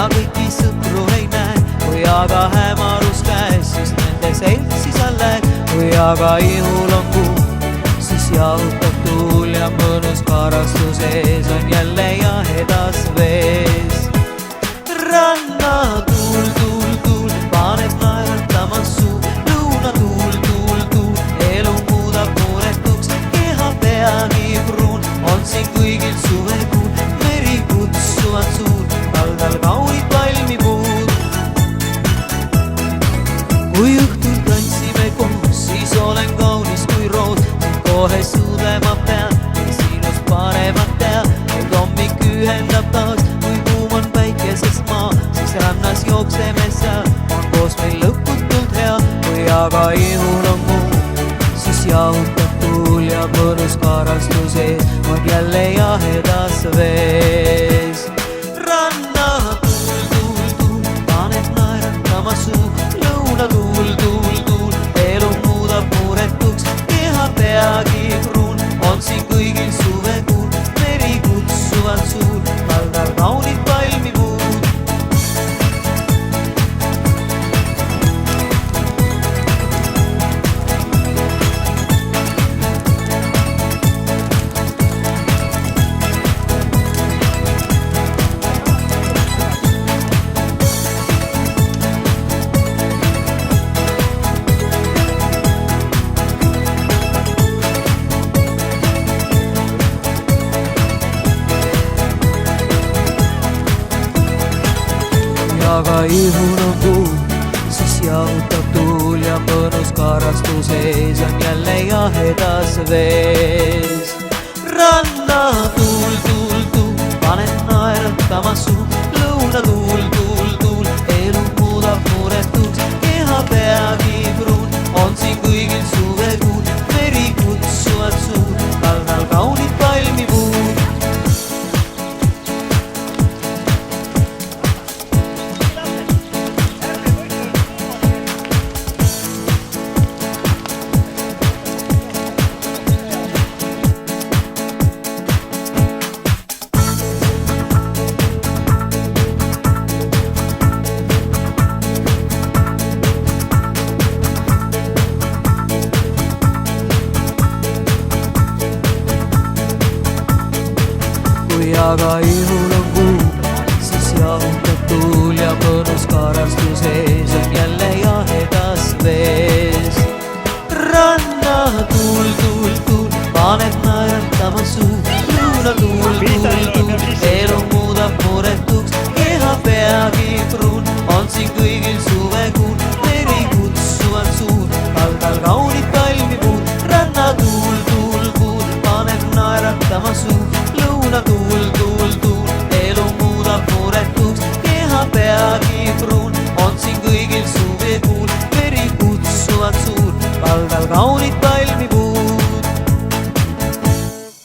ja kõiki sõpru ei näe, kui aga hämarus käes, siis nende seltsi sa lähed. kui aga ihul on kuu, siis jahutab tuul ja mõnus karastus ees on jälle jahedas vees. Rannatuul, tuul, tuul, paneb naeratama suu, lõunatuul, tuul, tuul, elu muudab muretuks, keha pea nii pruun, on siin kõigil suvekuul, meri kutsuvad suur, kaldal kaunid palmipuud. kui õhtul tantsime koos, siis olen kaunis kui roos, sind kohe suudlema pean ja sinust paremat teha, nüüd hommik ühendab taas, kui kuum on päikesest maa, siis rannas jookseme seal, on koos meil lõputult hea, kui aga ihul on muu, siis jahutab tuul ja mõnus karastus ees on jälle jahedas vees. Rannatuul, tuul, tuul, paneb naeratama suu, lõunatuul, tuul, tuul, elu muudab muretuks, keha peagi pruun, on siin kõigil suvekuul, meri kutsuvad suur, kaldal kaunid palmipuud. aga ihul on kuu, siis jahutab tuul ja mõnus karastus ees on jälle jahedas vees. Rannatuul, tuul, tuul, paneb naeratama suu, lõunatuul, tuul, tuul, elu muudab muretuks, keha peagi pruun, on siin kõigil suvekuul, meri kutsuvad suur, kaldal kaunid palmipuud. Kui aga